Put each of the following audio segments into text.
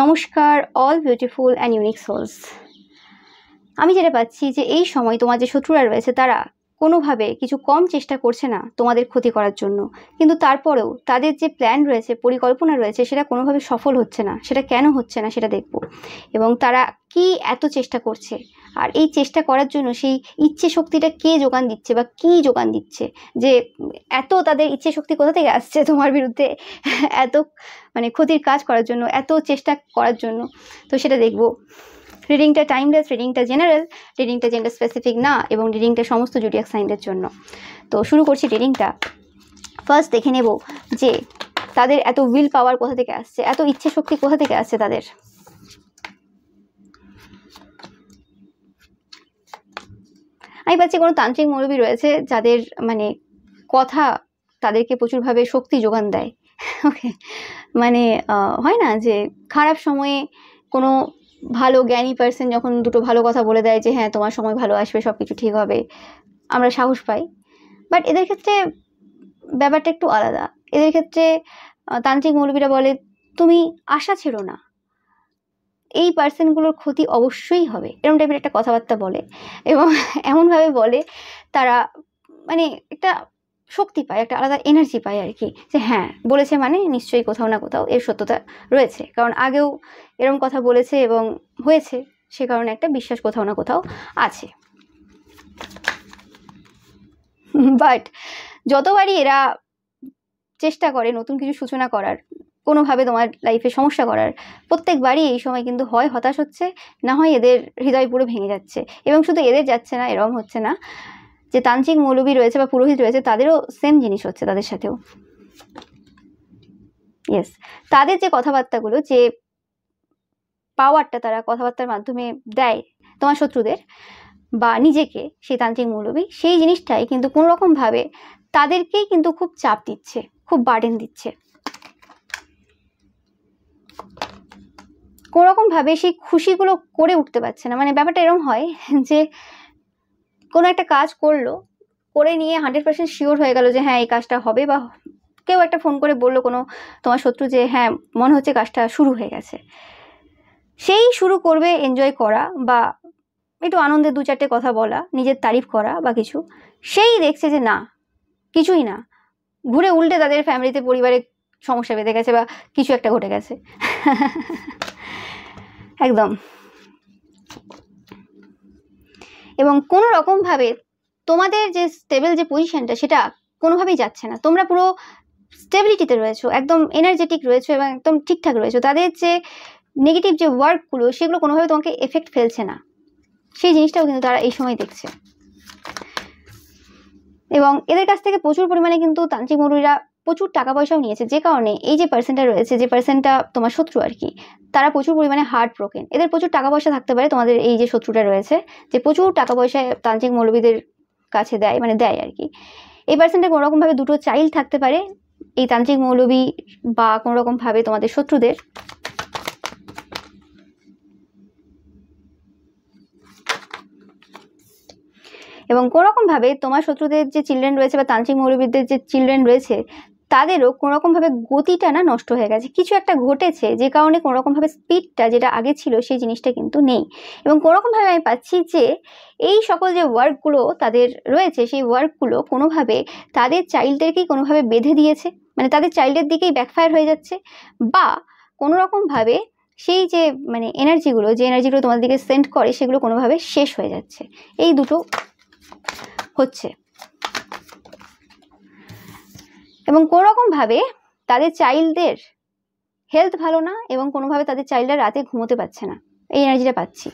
নমস্কার all beautiful and unique souls. আমি যেটা পাচ্ছি যে এই সময় তোমার যে শত্রুরা রয়েছে তারা কোনোভাবে কিছু কম চেষ্টা করছে না তোমাদের ক্ষতি করার জন্য, কিন্তু তারপরেও তাদের যে প্ল্যান রয়েছে, পরিকল্পনা রয়েছে, সেটা কোনোভাবে সফল হচ্ছে না। সেটা কেন হচ্ছে না সেটা দেখব, এবং তারা কি এত চেষ্টা করছে, আর এই চেষ্টা করার জন্য সেই ইচ্ছে শক্তিটা কে যোগান দিচ্ছে বা কি যোগান দিচ্ছে, যে এত তাদের ইচ্ছে শক্তি কোথা থেকে আসছে তোমার বিরুদ্ধে এত ক্ষতির কাজ করার জন্য, এত চেষ্টা করার জন্য। তো সেটা দেখব। রিডিংটা টাইমলেস, রিডিংটা জেনারেল, রিডিংটা জেন্ডার স্পেসিফিক না, এবং রিডিংটা সমস্ত জোডিয়াক সাইনদের জন্য। তো শুরু করছি রিডিংটা। ফার্স্ট দেখে নেব যে তাদের এত উইল পাওয়ার কোথা থেকে আসছে, এত ইচ্ছে শক্তি কোথা থেকে আসছে তাদের। আমি পাচ্ছি কোনো তান্ত্রিক মৌলবী রয়েছে যাদের কথা তাদেরকে প্রচুরভাবে শক্তি যোগান দেয়। ওকে, হয় না যে খারাপ সময়ে কোনো ভালো জ্ঞানী পার্সন যখন দুটো ভালো কথা বলে দেয় যে হ্যাঁ তোমার সময় ভালো আসবে, সব কিছু ঠিক হবে, আমরা সাহস পাই। বাট এদের ক্ষেত্রে ব্যাপারটা একটু আলাদা। এদের ক্ষেত্রে তান্ত্রিক মৌলবীরা বলে তুমি আশা ছেড়ো না, এই পার্সনগুলোর ক্ষতি অবশ্যই হবে, এরকম টাইপের একটা কথাবার্তা বলে, এবং এমনভাবে বলে তারা একটা শক্তি পায়, একটা আলাদা এনার্জি পায় আর কি, যে হ্যাঁ বলেছে নিশ্চয়ই কোথাও না কোথাও এর সত্যতা রয়েছে, কারণ আগেও এরকম কথা বলেছে এবং হয়েছে, সে কারণে একটা বিশ্বাস কোথাও না কোথাও আছে। বাট যতবারই এরা চেষ্টা করে নতুন কিছু সূচনা করার, কোনোভাবে তোমার লাইফে সমস্যা করার, প্রত্যেকবারই এই সময় কিন্তু হয় হতাশ হচ্ছে, না হয় এদের হৃদয় পুরো ভেঙে যাচ্ছে। এবং শুধু এদের যাচ্ছে না, এরকম হচ্ছে না যে তান্ত্রিক মৌলবী রয়েছে বা পুরোহিত রয়েছে তাদেরও সেম জিনিস হচ্ছে, তাদের সাথেও। ইয়েস, তাদের যে কথাবার্তাগুলো, যে পাওয়ারটা তারা কথাবার্তার মাধ্যমে দেয় তোমার শত্রুদের বা নিজেকে, সেই তান্ত্রিক মৌলবী সেই জিনিসটাই কিন্তু কোনোরকমভাবে তাদেরকেই কিন্তু খুব চাপ দিচ্ছে, খুব বার্ডেন দিচ্ছে। কোনোরকমভাবে সেই খুশিগুলো করে উঠতে পারছে না। ব্যাপারটা এরকম হয় যে কোনো একটা কাজ করলো, করে নিয়ে 100% শিওর হয়ে গেল যে হ্যাঁ এই কাজটা হবে, বা কেউ একটা ফোন করে বললো কোনো তোমার শত্রু যে হ্যাঁ মনে হচ্ছে কাজটা শুরু হয়ে গেছে, সেই শুরু করবে এনজয় করা বা একটু আনন্দের 2-4টে কথা বলা, নিজের তারিফ করা বা কিছু, সেই দেখছে যে না কিছুই না, ঘুরে উল্টে তাদের ফ্যামিলিতে, পরিবারে সমস্যা বেঁধে গেছে বা কিছু একটা ঘটে গেছে। একদম। এবং কোনো রকমভাবে তোমাদের যে স্টেবল যে পজিশনটা, সেটা কোনোভাবেই যাচ্ছে না। তোমরা পুরো স্টেবিলিটিতে রয়েছো, একদম এনার্জেটিক রয়েছো এবং একদম ঠিকঠাক রয়েছো। তাদের যে নেগেটিভ যে ওয়ার্কগুলো, সেগুলো কোনোভাবে তোমাকে এফেক্ট ফেলছে না, সেই জিনিসটাও কিন্তু তারা এই সময় দেখছে। এবং এদের কাছ থেকে প্রচুর পরিমাণে কিন্তু তান্ত্রিক মৌলবীরা প্রচুর টাকা পয়সাও নিয়েছে, যে কারণে এই যে পার্সনটা রয়েছে, যে পার্সনটা তোমার শত্রু আর কি, তারা প্রচুর পরিমাণে হার্ট ব্রোকেন। এদের প্রচুর টাকা পয়সা থাকতে পারে, তোমাদের এই যে শত্রুটা রয়েছে, যে প্রচুর টাকা পয়সা তান্ত্রিক মৌলবীদের কাছে দেয়, দেয় আর কি। এই পার্সনটা কোনোরকমভাবে দুটো চাইল্ড থাকতে পারে এই তান্ত্রিক মৌলবী বা কোনোরকমভাবে তোমাদের শত্রুদের। এবং কোনোরকমভাবে তোমার শত্রুদের যে চিলড্রেন রয়েছে বা তান্ত্রিক মৌলবীদের যে চিলড্রেন রয়েছে, তাদেরও কোনোরকমভাবে গতিটা নষ্ট হয়ে গেছে, কিছু একটা ঘটেছে, যে কারণে কোনোরকমভাবে স্পিডটা যেটা আগে ছিল সেই জিনিসটা কিন্তু নেই। এবং কোনোরকমভাবে আমি পাচ্ছি যে এই সকল যে ওয়ার্কগুলো তাদের রয়েছে, সেই ওয়ার্কগুলো কোনোভাবে তাদের চাইল্ডদেরকেই কোনোভাবে বেঁধে দিয়েছে, তাদের চাইল্ডের দিকেই ব্যাকফায়ার হয়ে যাচ্ছে, বা কোনোরকমভাবে সেই যে এনার্জিগুলো, যে এনার্জিগুলো তোমাদের দিকে সেন্ড করে, সেগুলো কোনোভাবে শেষ হয়ে যাচ্ছে। এই দুটো হচ্ছে। এবং কোনোরকমভাবে তাদের চাইল্ডদের হেলথ ভালো না, এবং কোনোভাবে তাদের চাইল্ডরা রাতে ঘুমোতে পারছে না, এই এনার্জিটা পাচ্ছি।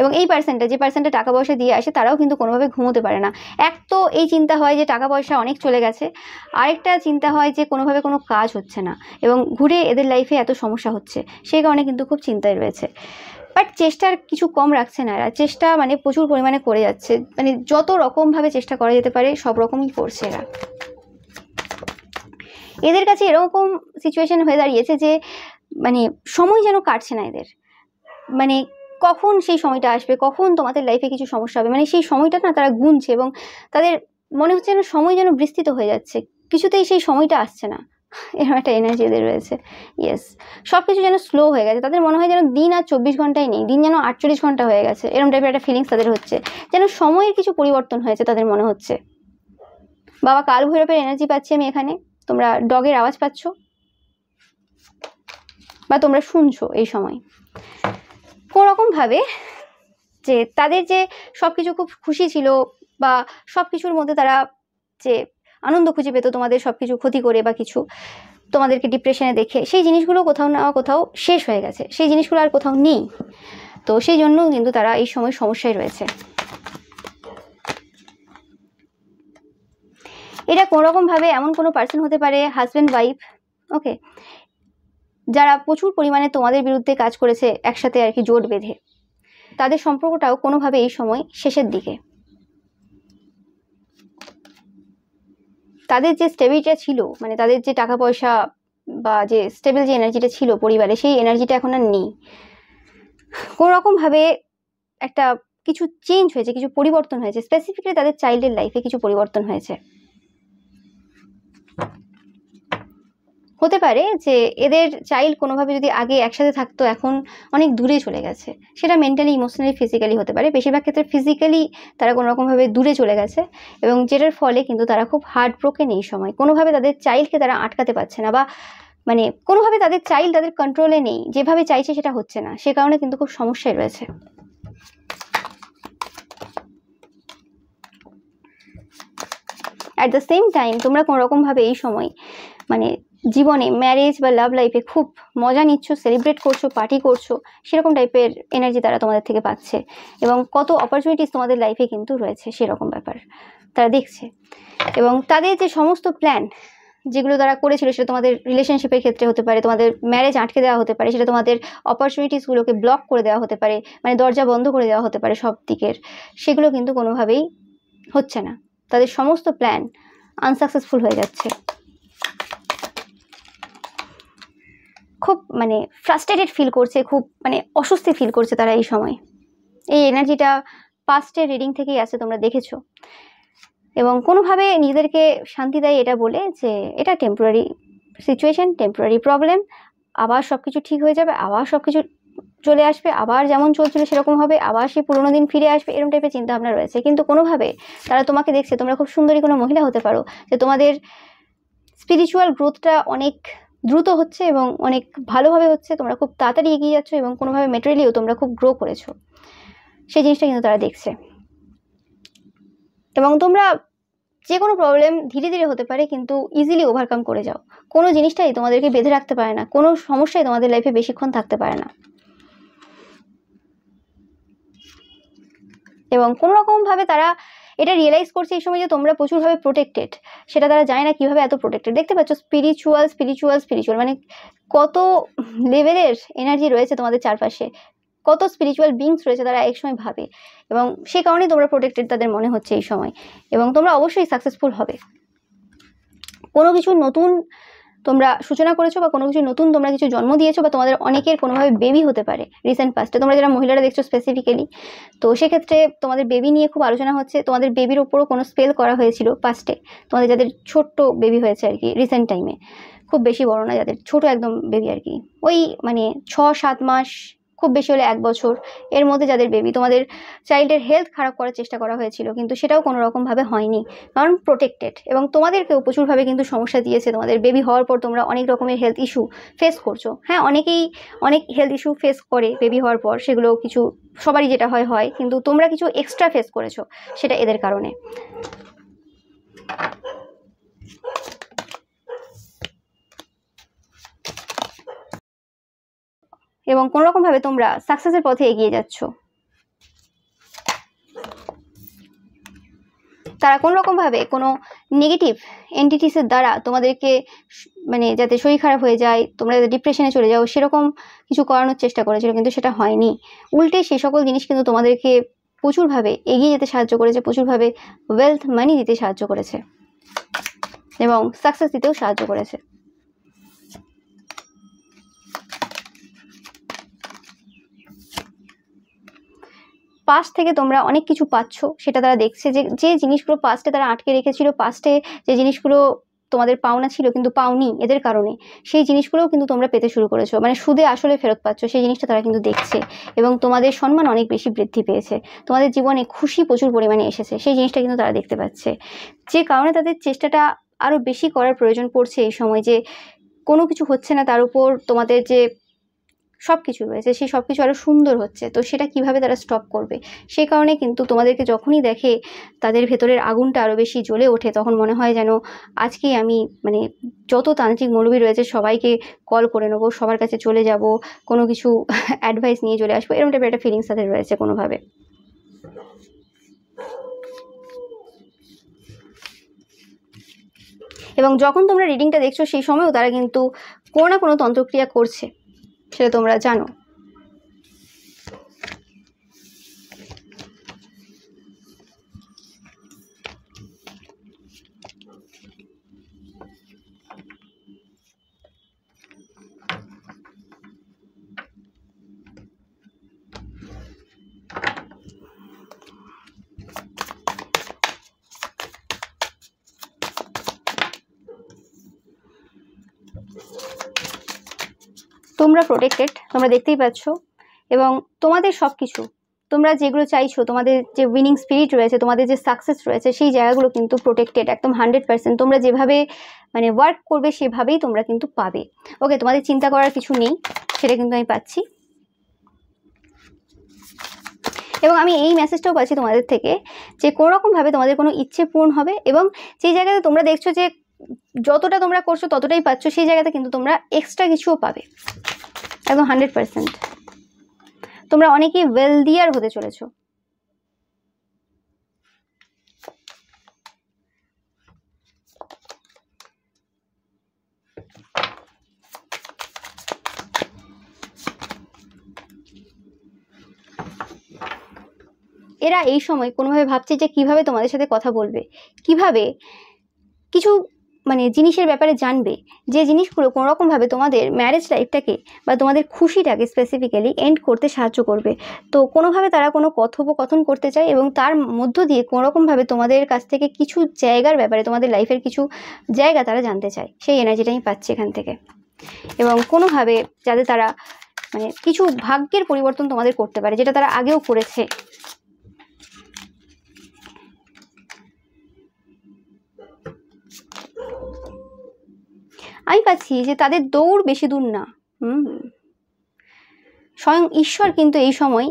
এবং এই পার্সনটা, যে পার্সনটা টাকা পয়সা দিয়ে আসে, তারাও কিন্তু কোনোভাবে ঘুমোতে পারে না। এক তো এই চিন্তা হয় যে টাকা পয়সা অনেক চলে গেছে, আরেকটা চিন্তা হয় যে কোনোভাবে কোনো কাজ হচ্ছে না, এবং ঘুরে এদের লাইফে এত সমস্যা হচ্ছে, সেই কারণে কিন্তু খুব চিন্তায় রয়েছে। বাট চেষ্টার কিছু কম রাখছে না এরা, চেষ্টা প্রচুর পরিমাণে করে যাচ্ছে, যত রকমভাবে চেষ্টা করা যেতে পারে সব রকমই করছে এরা। এদের কাছে এরকম সিচুয়েশন হয়ে দাঁড়িয়েছে যে সময় যেন কাটছে না এদের, কখন সেই সময়টা আসবে, কখন তোমাদের লাইফে কিছু সমস্যা হবে, সেই সময়টা তারা গুনছে, এবং তাদের মনে হচ্ছে যেন সময় যেন বিস্তৃত হয়ে যাচ্ছে, কিছুতেই সেই সময়টা আসছে না, এরকম একটা এনার্জি এদের রয়েছে। ইয়েস, সব কিছু যেন স্লো হয়ে গেছে, তাদের মনে হয় যেন দিন আর 24 ঘন্টায় নেই, দিন যেন 48 ঘন্টা হয়ে গেছে, এরকম টাইপের একটা ফিলিংস তাদের হচ্ছে, যেন সময়ের কিছু পরিবর্তন হয়েছে তাদের মনে হচ্ছে। বাবা কাল ভৈরবের এনার্জি পাচ্ছি আমি এখানে, তোমরা ডগের আওয়াজ পাচ্ছ বা তোমরা শুনছো এই সময় কোনোরকমভাবে, যে তাদের যে সব কিছু খুব খুশি ছিল বা সব কিছুর মধ্যে তারা যে আনন্দ খুঁজে পেত তোমাদের সব কিছু ক্ষতি করে বা কিছু তোমাদেরকে ডিপ্রেশনে দেখে, সেই জিনিসগুলো কোথাও না কোথাও শেষ হয়ে গেছে, সেই জিনিসগুলো আর কোথাও নেই। তো সেই জন্য কিন্তু তারা এই সময় সমস্যায় রয়েছে। এটা কোনোরকমভাবে এমন কোনো পার্সন হতে পারে, হাজব্যান্ড ওয়াইফ, ওকে, যারা প্রচুর পরিমাণে তোমাদের বিরুদ্ধে কাজ করেছে একসাথে আর কি, জোট বেঁধে। তাদের সম্পর্কটাও কোনোভাবে এই সময় শেষের দিকে। তাদের যে স্টেবিলিটিটা ছিল, মানে তাদের যে টাকা পয়সা বা যে স্টেবল যে এনার্জিটা ছিল পরিবারে, সেই এনার্জিটা এখন আর নেই। কোনোরকমভাবে একটা কিছু চেঞ্জ হয়েছে, কিছু পরিবর্তন হয়েছে, স্পেসিফিকলি তাদের চাইল্ডের লাইফে কিছু পরিবর্তন হয়েছে। হতে পারে যে এদের চাইল্ড কোনোভাবে যদি আগে একসাথে থাকতো, এখন অনেক দূরে চলে গেছে, সেটা মেন্টালি, ইমোশনালি, ফিজিক্যালি হতে পারে। বেশিরভাগ ক্ষেত্রে ফিজিক্যালি তারা কোনোরকমভাবে দূরে চলে গেছে, এবং যেটার ফলে কিন্তু তারা খুব হার্ট ব্রোকেন এই সময়। কোনোভাবে তাদের চাইল্ডকে তারা আটকাতে পারছে না, বা মানে কোনোভাবে তাদের চাইল্ড তাদের কন্ট্রোলে নেই, যেভাবে চাইছে সেটা হচ্ছে না, সে কারণে কিন্তু খুব সমস্যায় রয়েছে। অ্যাট দ্য সেম টাইম তোমরা কোনোরকমভাবে এই সময় মানে জীবনে, ম্যারেজ বা লাভ লাইফে খুব মজা নিচ্ছ, সেলিব্রেট করছো, পার্টি করছো, সেরকম টাইপের এনার্জি তারা তোমাদের থেকে পাচ্ছে, এবং কত অপরচুনিটিস তোমাদের লাইফে কিন্তু রয়েছে সেরকম ব্যাপার তারা দেখছে। এবং তাদের যে সমস্ত প্ল্যান যেগুলো তারা করেছিল, সেটা তোমাদের রিলেশনশিপের ক্ষেত্রে হতে পারে, তোমাদের ম্যারেজ আটকে দেওয়া হতে পারে, সেটা তোমাদের অপরচুনিটিসগুলোকে ব্লক করে দেওয়া হতে পারে, মানে দরজা বন্ধ করে দেওয়া হতে পারে সব দিকের, সেগুলো কিন্তু কোনোভাবেই হচ্ছে না। তাদের সমস্ত প্ল্যান আনসাকসেসফুল হয়ে যাচ্ছে। খুব মানে ফ্রাস্ট্রেটেড ফিল করছে, খুব মানে অস্বস্তি ফিল করছে তারা এই সময়। এই এনার্জিটা পাস্টের রিডিং থেকেই আছে, তোমরা দেখেছো। এবং কোনোভাবে নিজেদেরকে শান্তি দেয় এটা বলে যে এটা টেম্পোরারি সিচুয়েশন, টেম্পোরারি প্রবলেম, আবার সব কিছু ঠিক হয়ে যাবে, আবার সব কিছু চলে আসবে, আবার যেমন চলছিল সেরকম হবে, আবার সেই পুরোনো দিন ফিরে আসবে, এরকম টাইপের চিন্তাভাবনা রয়েছে। কিন্তু কোনোভাবে তারা তোমাকে দেখছে, তোমরা খুব সুন্দরী কোনো মহিলা হতে পারো, যে তোমাদের স্পিরিচুয়াল গ্রোথটা অনেক দ্রুত হচ্ছে এবং অনেক ভালোভাবে হচ্ছে, তোমরা খুব তাড়াতাড়ি এগিয়ে যাচ্ছ, এবং কোনোভাবে মেটেরিয়ালিও তোমরা খুব গ্রো করেছো, সেই জিনিসটা কিন্তু তারা দেখছে। এবং তোমরা যে কোনো প্রবলেম ধীরে ধীরে হতে পারে, কিন্তু ইজিলি ওভারকাম করে যাও। কোনো জিনিসটাই তোমাদেরকে বেঁধে রাখতে পারে না, কোনো সমস্যাই তোমাদের লাইফে বেশিক্ষণ থাকতে পারে না। এবং কোনোরকমভাবে তারা এটা রিয়েলাইজ করছে এই সময় যে তোমরা প্রচুরভাবে প্রোটেক্টেড, সেটা তারা জানে না কীভাবে এত প্রোটেক্টেড। দেখতে পাচ্ছ স্পিরিচুয়াল স্পিরিচুয়াল স্পিরিচুয়াল, মানে কত লেভেলের এনার্জি রয়েছে তোমাদের চারপাশে, কত স্পিরিচুয়াল বিংস রয়েছে তারা এক সময় ভাবে, এবং সেই কারণেই তোমরা প্রোটেক্টেড তাদের মনে হচ্ছে এই সময়। এবং তোমরা অবশ্যই সাকসেসফুল হবে। কোনো কিছু নতুন তোমরা সূচনা করেছো, বা কোনো কিছু নতুন তোমরা কিছু জন্ম দিয়েছো, বা তোমাদের অনেকের কোনোভাবে বেবি হতে পারে রিসেন্ট পাস্টে, তোমরা যারা মহিলারা দেখছো স্পেসিফিক্যালি। তো সেক্ষেত্রে তোমাদের বেবি নিয়ে খুব আলোচনা হচ্ছে, তোমাদের বেবির ওপরও কোনো স্পেল করা হয়েছিল পাস্টে, তোমাদের যাদের ছোট্ট বেবি হয়েছে আর কি রিসেন্ট টাইমে, খুব বেশি বড় না, যাদের ছোট একদম বেবি আর কি, ওই মানে 6-7 মাস, খুব বেশি হলে 1 বছর এর মধ্যে যাদের বেবি, তোমাদের চাইল্ডের হেলথ খারাপ করার চেষ্টা করা হয়েছিল, কিন্তু সেটাও কোনো রকমভাবে হয়নি, কারণ প্রোটেক্টেড। এবং তোমাদেরকেও প্রচুরভাবে কিন্তু সমস্যা দিয়েছে, তোমাদের বেবি হওয়ার পর তোমরা অনেক রকমের হেলথ ইস্যু ফেস করছো। হ্যাঁ, অনেকেই অনেক হেলথ ইস্যু ফেস করে বেবি হওয়ার পর, সেগুলো কিছু সবারই যেটা হয় হয়, কিন্তু তোমরা কিছু এক্সট্রা ফেস করেছো, সেটা এদের কারণে। এবং কোনোরকমভাবে তোমরা সাকসেসের পথে এগিয়ে যাচ্ছ। তারা কোনোরকমভাবে কোনো নেগেটিভ এন্টিটিসের দ্বারা তোমাদেরকে মানে যাতে শরীর খারাপ হয়ে যায়, তোমরা যাতে ডিপ্রেশনে চলে যাও, সেরকম কিছু করানোর চেষ্টা করেছিল, কিন্তু সেটা হয়নি। উল্টে সেই সকল জিনিস কিন্তু তোমাদেরকে প্রচুরভাবে এগিয়ে যেতে সাহায্য করেছে, প্রচুরভাবে ওয়েলথ মানি দিতে সাহায্য করেছে, এবং সাকসেস দিতেও সাহায্য করেছে। পাস্ট থেকে তোমরা অনেক কিছু পাচ্ছ, সেটা তারা দেখছে, যে যে জিনিসগুলো পাস্টে তারা আটকে রেখেছিল, পাস্টে যে জিনিসগুলো তোমাদের পাওনা ছিল কিন্তু পাওনি এদের কারণে, সেই জিনিসগুলোও কিন্তু তোমরা পেতে শুরু করেছো, মানে সুদে আসলে ফেরত পাচ্ছ, সেই জিনিসটা তারা কিন্তু দেখছে এবং তোমাদের সম্মান অনেক বেশি বৃদ্ধি পেয়েছে, তোমাদের জীবনে খুশি প্রচুর পরিমাণে এসেছে, সেই জিনিসটা কিন্তু তারা দেখতে পাচ্ছে, যে কারণে তাদের চেষ্টাটা আরও বেশি করার প্রয়োজন পড়ছে এই সময়, যে কোনো কিছু হচ্ছে না তার উপর তোমাদের যে সব কিছু রয়েছে সেই সব কিছু আরও সুন্দর হচ্ছে, তো সেটা কিভাবে তারা স্টপ করবে, সেই কারণে কিন্তু তোমাদেরকে যখনই দেখে তাদের ভেতরের আগুনটা আরও বেশি জ্বলে ওঠে, তখন মনে হয় যেন আজকেই আমি মানে যত তান্ত্রিক মৌলবি রয়েছে সবাইকে কল করে নেবো, সবার কাছে চলে যাব, কোনো কিছু অ্যাডভাইস নিয়ে চলে আসবো, এরকম টাইপের একটা ফিলিংস তাদের রয়েছে কোনোভাবে। এবং যখন তোমরা রিডিংটা দেখছো সেই সময়ও তারা কিন্তু কোনো না কোনো তন্ত্রক্রিয়া করছে, সেটা তোমরা জানো। তোমরা প্রোটেক্টেড, তোমরা দেখতেই পাচ্ছ, এবং তোমাদের সব কিছু তোমরা যেগুলো চাইছো, তোমাদের যে উইনিং স্পিরিট রয়েছে, তোমাদের যে সাকসেস রয়েছে, সেই জায়গাগুলো কিন্তু প্রোটেক্টেড একদম 100%। তোমরা যেভাবে মানে ওয়ার্ক করবে সেভাবেই তোমরা কিন্তু পাবে। ওকে, তোমাদের চিন্তা করার কিছু নেই, সেটা কিন্তু আমি পাচ্ছি। এবং আমি এই মেসেজটাও পাচ্ছি তোমাদের থেকে যে কোনো রকমভাবে তোমাদের কোনো ইচ্ছে পূরণ হবে, এবং সেই জায়গাতে তোমরা দেখছো যে যতটা তোমরা করছো ততটাই পাচ্ছ, সেই জায়গাতে কিন্তু তোমরা এক্সট্রা কিছুও পাবে একদম 100%। তোমরা অনেকেই ওয়েলদিয়ার হতে চলেছো। এরা এই সময় কোনোভাবে ভাবছে যে কিভাবে তোমাদের সাথে কথা বলবে, কিভাবে কিছু মানে জিনিসের ব্যাপারে জানবে, যে জিনিসগুলো কোনোরকমভাবে তোমাদের ম্যারেজ লাইফটাকে বা তোমাদের খুশিটাকে স্পেসিফিক্যালি এন্ড করতে সাহায্য করবে। তো কোনোভাবে তারা কোনো কথোপকথন করতে চায় এবং তার মধ্য দিয়ে কোনোরকমভাবে তোমাদের কাছ থেকে কিছু জায়গার ব্যাপারে, তোমাদের লাইফের কিছু জায়গা তারা জানতে চায়, সেই এনার্জিটা আমি পাচ্ছি এখান থেকে। এবং কোনোভাবে যাতে তারা মানে কিছু ভাগ্যের পরিবর্তন তোমাদের করতে পারে, যেটা তারা আগেও করেছে। আমি পাচ্ছি যে তাদের দৌড় বেশি দূর না, স্বয়ং ঈশ্বর কিন্তু এই সময়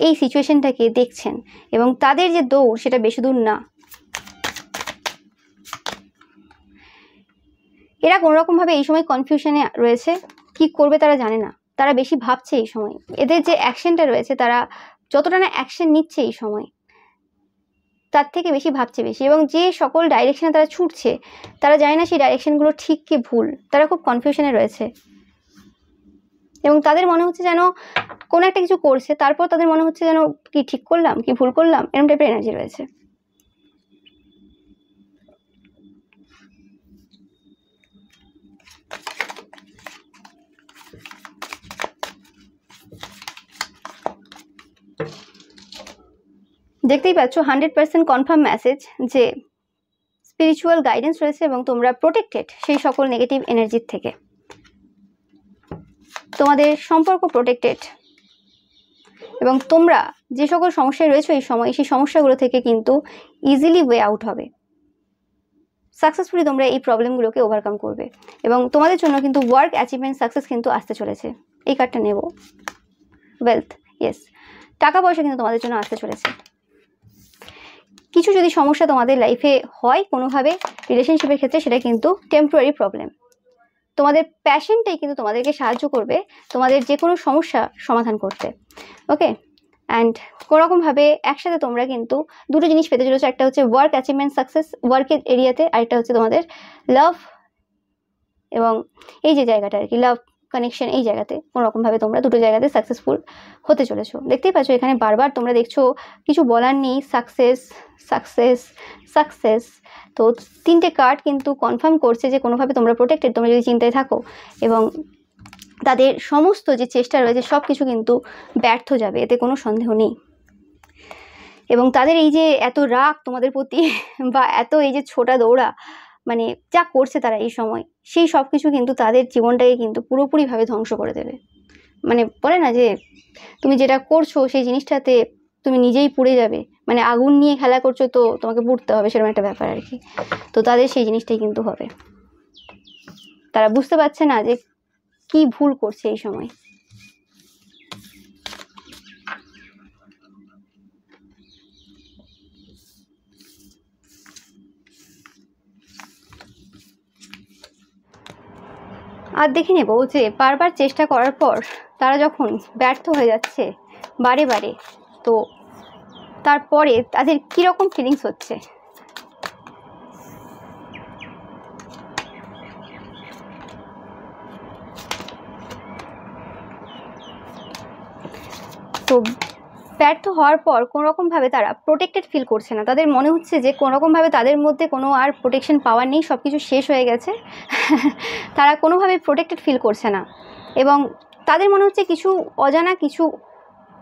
এই সিচুয়েশনটাকে দেখছেন এবং তাদের যে দৌড় সেটা বেশি দূর না। এরা কোনোরকমভাবে এই সময় কনফিউশনে রয়েছে, কি করবে তারা জানে না, তারা বেশি ভাবছে এই সময়। এদের যে অ্যাকশনটা রয়েছে, তারা যতটা না অ্যাকশন নিচ্ছে এই সময়, তার থেকে বেশি ভাবছে বেশি, এবং যে সকল ডাইরেকশনে তারা ছুটছে তারা জানে না সেই ডাইরেকশনগুলো ঠিক কি ভুল, তারা খুব কনফিউশনে রয়েছে। এবং তাদের মনে হচ্ছে যেন কোনো একটা কিছু করছে, তারপর তাদের মনে হচ্ছে যেন কি ঠিক করলাম কি ভুল করলাম, এরকম টাইপের এনার্জি রয়েছে। দেখতেই পাচ্ছ 100% কনফার্ম মেসেজ যে স্পিরিচুয়াল গাইডেন্স রয়েছে এবং তোমরা প্রোটেক্টেড সেই সকল নেগেটিভ এনার্জির থেকে। তোমাদের সম্পর্ক প্রোটেক্টেড এবং তোমরা যে সকল সমস্যায় রয়েছে এই সময়, সেই সমস্যাগুলো থেকে কিন্তু ইজিলি ওয়ে আউট হবে, সাকসেসফুলি তোমরা এই প্রবলেমগুলোকে ওভারকাম করবে। এবং তোমাদের জন্য কিন্তু ওয়ার্ক অ্যাচিভমেন্ট সাকসেস কিন্তু আসতে চলেছে। এই কার্ডটা নেব, ওয়েলথ, ইয়েস, টাকা পয়সা কিন্তু তোমাদের জন্য আসতে চলেছে। কিছু যদি সমস্যা তোমাদের লাইফে হয় কোনোভাবে রিলেশনশিপের ক্ষেত্রে, সেটা কিন্তু টেম্পোরারি প্রবলেম। তোমাদের প্যাশনটাই কিন্তু তোমাদেরকে সাহায্য করবে তোমাদের যে কোনো সমস্যা সমাধান করতে। ওকে, অ্যান্ড কোনোরকমভাবে একসাথে তোমরা কিন্তু দুটো জিনিস পেতে চলেছো, একটা হচ্ছে ওয়ার্ক অ্যাচিভমেন্ট সাকসেস ওয়ার্কের এরিয়াতে, আরেকটা হচ্ছে তোমাদের লাভ এবং এই যে জায়গাটা আর কি, লাভ কানেকশন, এই জায়গাতে কোনোরকমভাবে তোমরা দুটো জায়গাতে সাকসেসফুল হতে চলেছো। দেখতেই পাচ্ছ এখানে বারবার তোমরা দেখছো কিছু বলার নেই, সাকসেস সাকসেস সাকসেস। তো তিনটে কার্ড কিন্তু কনফার্ম করছে যে কোনোভাবে তোমরা প্রোটেক্টেড, তোমরা যদি চিন্তায় থাকো, এবং তাদের সমস্ত যে চেষ্টা রয়েছে সব কিছু কিন্তু ব্যর্থ যাবে, এতে কোনো সন্দেহ নেই। এবং তাদের এই যে এত রাগ তোমাদের প্রতি বা এত এই যে ছোটা দৌড়া, মানে যা করছে তারা এই সময়, সেই সব কিছু কিন্তু তাদের জীবনটাকে কিন্তু পুরোপুরিভাবে ধ্বংস করে দেবে। মানে বলে না যে তুমি যেটা করছো সেই জিনিসটাতে তুমি নিজেই পুড়ে যাবে, মানে আগুন নিয়ে খেলা করছো তো তোমাকে পুড়তে হবে, সেরকম একটা ব্যাপার আর কি। তো তাদের সেই জিনিসটাই কিন্তু হবে। তারা বুঝতে পারছে না যে কি ভুল করছে এই সময়। আর দেখে নেব যে বারবার চেষ্টা করার পর তারা যখন ব্যর্থ হয়ে যাচ্ছে বারে বারে, তো তারপরে তাদের কীরকম ফিলিংস হচ্ছে। তো ব্যর্থ হওয়ার পর কোনোরকমভাবে তারা প্রোটেক্টেড ফিল করছে না। তাদের মনে হচ্ছে যে কোনোরকমভাবে তাদের মধ্যে কোনো আর প্রোটেকশন পাওয়ার নেই, সব কিছু শেষ হয়ে গেছে। তারা কোনোভাবে প্রোটেক্টেড ফিল করছে না এবং তাদের মনে হচ্ছে কিছু অজানা কিছু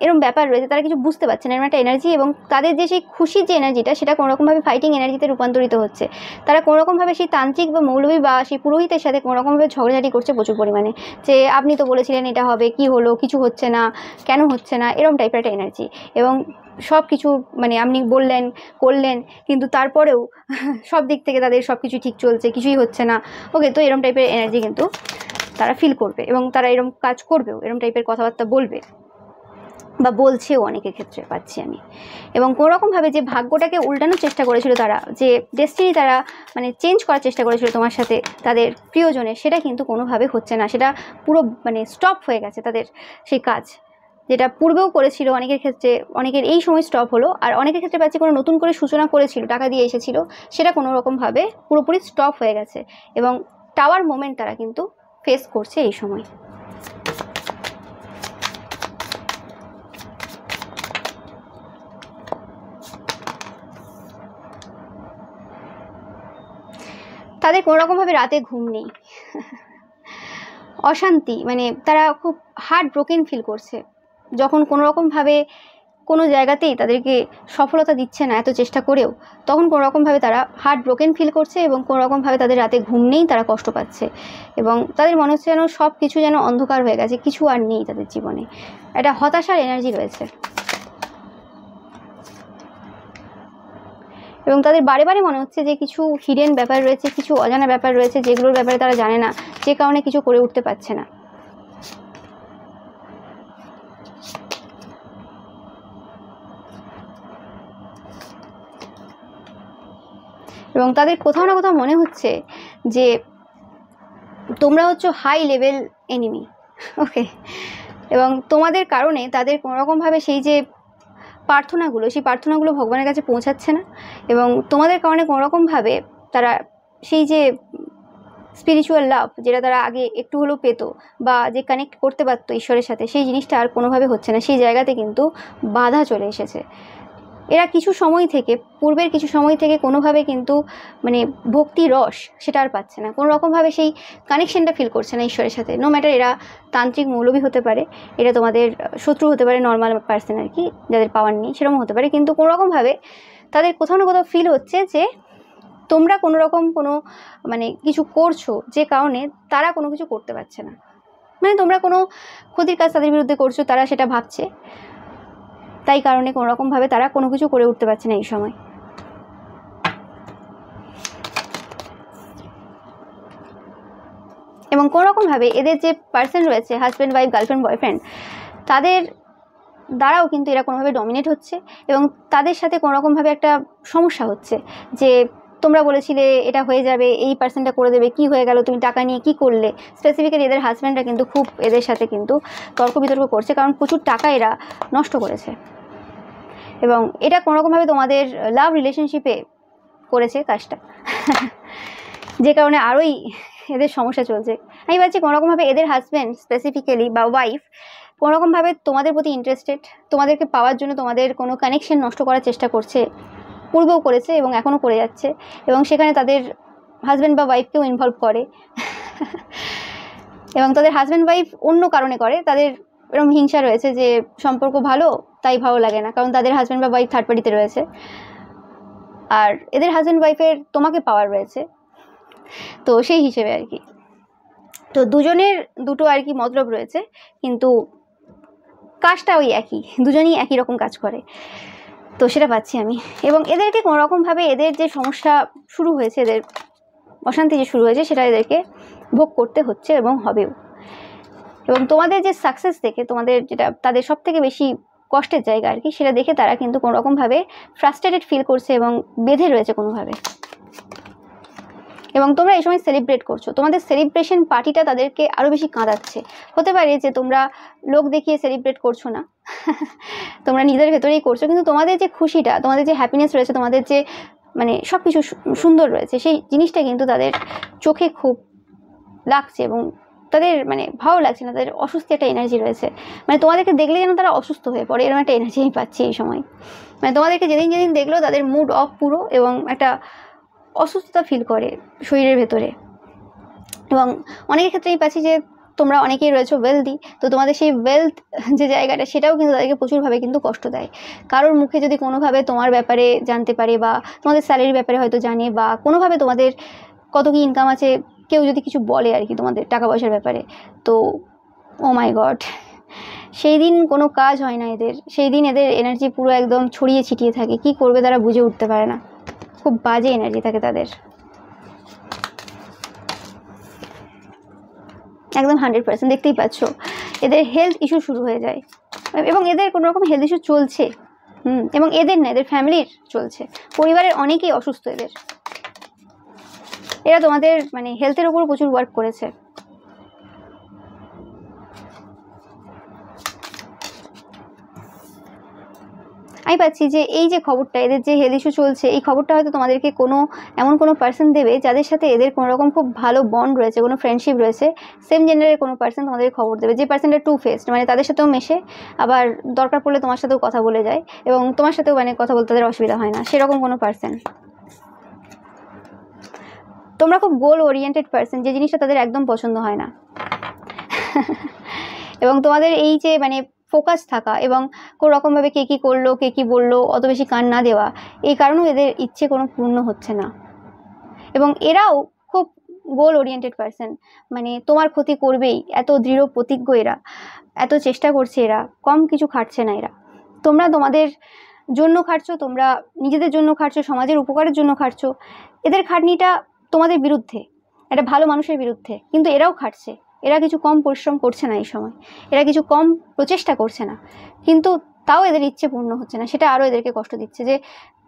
এরকম ব্যাপার রয়েছে, তারা কিছু বুঝতে পারছে না, এরকম একটা এনার্জি। এবং তাদের যে সেই খুশির যে এনার্জিটা, সেটা কোনোরকমভাবে ফাইটিং এনার্জিতে রূপান্তরিত হচ্ছে। তারা কোনোরকমভাবে সেই তান্ত্রিক বা মৌলবী বা সেই পুরোহিতের সাথে কোনোরকমভাবে ঝগড়াঝাটি করছে প্রচুর পরিমাণে, যে আপনি তো বলেছিলেন এটা হবে, কি হলো, কিছু হচ্ছে না, কেন হচ্ছে না, এরকম টাইপের একটা এনার্জি। এবং সব কিছু মানে আপনি বললেন করলেন, কিন্তু তারপরেও সব দিক থেকে তাদের সব কিছু ঠিক চলছে, কিছুই হচ্ছে না। ওকে, তো এরকম টাইপের এনার্জি কিন্তু তারা ফিল করবে এবং তারা এরকম কাজ করবেও, এরকম টাইপের কথাবার্তা বলবে বা বলছেও অনেকের ক্ষেত্রে পাচ্ছি আমি। এবং কোনোরকমভাবে যে ভাগ্যটাকে উল্টানোর চেষ্টা করেছিল তারা, যে ডেস্টিনি তারা মানে চেঞ্জ করার চেষ্টা করেছিল তোমার সাথে তাদের প্রিয়জনের, সেটা কিন্তু কোনোভাবে হচ্ছে না। সেটা পুরো মানে স্টপ হয়ে গেছে তাদের সেই কাজ, যেটা পূর্বেও করেছিল অনেকের ক্ষেত্রে, অনেকের এই সময় স্টপ হলো। আর অনেকের ক্ষেত্রে পাচ্ছি কোনো নতুন করে সূচনা করেছিল, টাকা দিয়ে এসেছিল, সেটা কোনোরকমভাবে পুরোপুরি স্টপ হয়ে গেছে এবং টাওয়ার মোমেন্ট তারা কিন্তু ফেস করছে এই সময়। তাদের কোনোরকমভাবে রাতে ঘুম নেই, অশান্তি, মানে তারা খুব হার্ট ব্রোকেন ফিল করছে যখন কোনোরকমভাবে কোনো জায়গাতেই তাদেরকে সফলতা দিচ্ছে না এত চেষ্টা করেও, তখন কোনোরকমভাবে তারা হার্ট ব্রোকেন ফিল করছে এবং কোনোরকমভাবে তাদের রাতে ঘুম নেই, তারা কষ্ট পাচ্ছে এবং তাদের মনে হচ্ছে যেন সব কিছু যেন অন্ধকার হয়ে গেছে, কিছু আর নেই তাদের জীবনে। একটা হতাশার এনার্জি রয়েছে এবং তাদের বারে বারে মনে হচ্ছে যে কিছু হিডেন ব্যাপার রয়েছে, কিছু অজানা ব্যাপার রয়েছে, যেগুলোর ব্যাপারে তারা জানে না, যে কারণে কিছু করে উঠতে পারছে না। এবং তাদের কোথাও না কোথাও মনে হচ্ছে যে তোমরা হচ্ছে হাই লেভেল এনিমি। ওকে, এবং তোমাদের কারণে তাদের কোনোরকমভাবে সেই যে সেই প্রার্থনাগুলো ভগবানের কাছে পৌঁছাচ্ছে না এবং তোমাদের কারণে কোনোরকমভাবে তারা সেই যে স্পিরিচুয়াল লাভ, যেটা তারা আগে একটু হলেও পেত বা যে কানেক্ট করতে পারতো ঈশ্বরের সাথে, সেই জিনিসটা আর কোনোভাবে হচ্ছে না। সেই জায়গাতে কিন্তু বাধা চলে এসেছে। এরা কিছু সময় থেকে, পূর্বের কিছু সময় থেকে কোনোভাবে কিন্তু মানে ভক্তি রস সেটা আর পাচ্ছে না, কোনো রকমভাবে সেই কানেকশনটা ফিল করছে না ঈশ্বরের সাথে। নো ম্যাটার এরা তান্ত্রিক মৌলবী হতে পারে, এরা তোমাদের শত্রু হতে পারে, নর্মাল পার্সন আর কি, যাদের পাওয়ার নেই সেরকম হতে পারে, কিন্তু কোনো রকমভাবে তাদের কোথাও না কোথাও ফিল হচ্ছে যে তোমরা কোনো রকম কোনো মানে কিছু করছো যে কারণে তারা কোনো কিছু করতে পারছে না। মানে তোমরা কোনো ক্ষতির কাজ তাদের বিরুদ্ধে করছো, তারা সেটা ভাবছে, তাই কারণে কোনো রকমভাবে তারা কোনো কিছু করে উঠতে পারছে না এই সময়। এবং কোনো রকমভাবে এদের যে পার্সন রয়েছে, হাজব্যান্ড ওয়াইফ, গার্লফ্রেন্ড বয়ফ্রেন্ড, তাদের দ্বারাও কিন্তু এরা কোনোভাবে ডমিনেট হচ্ছে এবং তাদের সাথে কোনো রকমভাবে একটা সমস্যা হচ্ছে যে তোমরা বলেছিলে এটা হয়ে যাবে, এই পার্সনটা করে দেবে, কি হয়ে গেল, তুমি টাকা নিয়ে কি করলে। স্পেসিফিক্যালি এদের হাজব্যান্ডরা কিন্তু খুব এদের সাথে কিন্তু তর্ক বিতর্ক করছে, কারণ প্রচুর টাকা এরা নষ্ট করেছে এবং এটা কোনোরকমভাবে তোমাদের লাভ রিলেশনশিপে করেছে কাজটা, যে কারণে আরোই এদের সমস্যা চলছে। আমি ভাবছি কোনোরকমভাবে এদের হাজব্যান্ড স্পেসিফিক্যালি বা ওয়াইফ কোনোরকমভাবে তোমাদের প্রতি ইন্টারেস্টেড, তোমাদেরকে পাওয়ার জন্য তোমাদের কোনো কানেকশন নষ্ট করার চেষ্টা করছে, পূর্বেও করেছে এবং এখনও করে যাচ্ছে, এবং সেখানে তাদের হাজব্যান্ড বা ওয়াইফকেও ইনভলভ করে এবং তাদের হাজব্যান্ড ওয়াইফ অন্য কারণে করে, তাদের এরকম হিংসা রয়েছে যে সম্পর্ক ভালো তাই ভালো লাগে না, কারণ তাদের হাজব্যান্ড বা ওয়াইফ থার্ড পার্টিতে রয়েছে। আর এদের হাজব্যান্ড ওয়াইফের তোমাকে পাওয়ার রয়েছে, তো সেই হিসেবে আর কি। তো দুজনের দুটো আর কি মতলব রয়েছে, কিন্তু কাজটা ওই একই, দুজনই একই রকম কাজ করে। তো সেটা পাচ্ছি আমি। এবং এদেরকে কোনোরকমভাবে এদের যে সমস্যা শুরু হয়েছে, এদের অশান্তি যে শুরু হয়েছে, সেটা এদেরকে ভোগ করতে হচ্ছে এবং হবেও। এবং তোমাদের যে সাকসেস দেখে, তোমাদের যেটা তাদের সব থেকে বেশি কষ্টের জায়গা আর কি, সেটা দেখে তারা কিন্তু কোনোরকমভাবে ফ্রাস্ট্রেটেড ফিল করছে এবং বেঁধে রয়েছে কোনোভাবে। এবং তোমরা এই সময় সেলিব্রেট করছো, তোমাদের সেলিব্রেশন পার্টিটা তাদেরকে আরও বেশি কাঁদাচ্ছে। হতে পারে যে তোমরা লোক দেখিয়ে সেলিব্রেট করছো না, তোমরা নিজেদের ভেতরেই করছো, কিন্তু তোমাদের যে খুশিটা, তোমাদের যে হ্যাপিনেস রয়েছে, তোমাদের যে মানে সব কিছু সুন্দর রয়েছে, সেই জিনিসটা কিন্তু তাদের চোখে খুব লাগছে এবং তাদের মানে ভালো লাগছে না, তাদের অসুস্থ একটা এনার্জি রয়েছে। মানে তোমাদেরকে দেখলে যেন তারা অসুস্থ হয়ে পড়ে, এরকম একটা এনার্জি আমি পাচ্ছি এই সময়। মানে তোমাদেরকে যেদিন যেদিন দেখলেও তাদের মুড অফ পুরো, এবং একটা অসুস্থতা ফিল করে শরীরের ভেতরে। এবং অনেকের ক্ষেত্রে আমি পাচ্ছি যে তোমরা অনেকেই রয়েছো ওয়েলদি, তো তোমাদের সেই ওয়েলথ যে জায়গাটা, সেটাও কিন্তু তাদেরকে প্রচুরভাবে কিন্তু কষ্ট দেয়। কারোর মুখে যদি কোনোভাবে তোমার ব্যাপারে জানতে পারে, বা তোমাদের স্যালারির ব্যাপারে হয়তো জানে, বা কোনোভাবে তোমাদের কত কি ইনকাম আছে কেউ যদি কিছু বলে আর কি তোমাদের টাকা পয়সার ব্যাপারে, তো ও মাই গড, সেই দিন কোনো কাজ হয় না এদের। সেই দিন এদের এনার্জি পুরো একদম ছড়িয়ে ছিটিয়ে থাকে, কি করবে তারা বুঝে উঠতে পারে না, খুব বাজে এনার্জি থাকে তাদের, একদম 100%। দেখতেই পাচ্ছ এদের হেলথ ইস্যু শুরু হয়ে যায়, এবং এদের কোনো রকম হেলথ ইস্যু চলছে। এবং এদের না, এদের ফ্যামিলির চলছে, পরিবারের অনেকেই অসুস্থ এদের। এরা তোমাদের মানে হেলথের উপর প্রচুর ওয়ার্ক করেছে। আমি পাচ্ছি যে এই যে খবরটা, এদের যে হেলথ ইস্যু চলছে, এই খবরটা হয়তো তোমাদেরকে এমন কোনো পার্সন দেবে যাদের সাথে এদের কোনো রকম খুব ভালো বন্ড রয়েছে, কোনো ফ্রেন্ডশিপ রয়েছে। সেম জেন্ডারের কোনো পার্সন তোমাদের খবর দেবে, যে পার্সনটা টু ফেসড, মানে তাদের সাথেও মেশে, আবার দরকার পড়লে তোমার সাথেও কথা বলে যায়, এবং তোমার সাথেও মানে কথা বলতে তাদের অসুবিধা হয় না, সেরকম কোনো পার্সন। তোমরা খুব গোল ওরিয়েন্টেড পার্সন, যে জিনিসটা তাদের একদম পছন্দ হয় না। এবং তোমাদের এই যে মানে ফোকাস থাকা, এবং কোনো রকমভাবে কে কী করলো, কে কী বললো, অত বেশি কান না দেওয়া, এই কারণেও এদের ইচ্ছে কোনো পূর্ণ হচ্ছে না। এবং এরাও খুব গোল ওরিয়েন্টেড পার্সন, মানে তোমার ক্ষতি করবেই, এত দৃঢ় প্রতিজ্ঞ এরা, এত চেষ্টা করছে এরা, কম কিছু খাটছে না এরা। তোমরা তোমাদের জন্য খাটছো, তোমরা নিজেদের জন্য খাটছো, সমাজের উপকারের জন্য খাটছো। এদের খাটনিটা তোমাদের বিরুদ্ধে, একটা ভালো মানুষের বিরুদ্ধে, কিন্তু এরাও খাটছে। এরা কিছু কম পরিশ্রম করছে না এই সময়, এরা কিছু কম প্রচেষ্টা করছে না, কিন্তু তাও এদের ইচ্ছে পূর্ণ হচ্ছে না। সেটা আরও এদেরকে কষ্ট দিচ্ছে যে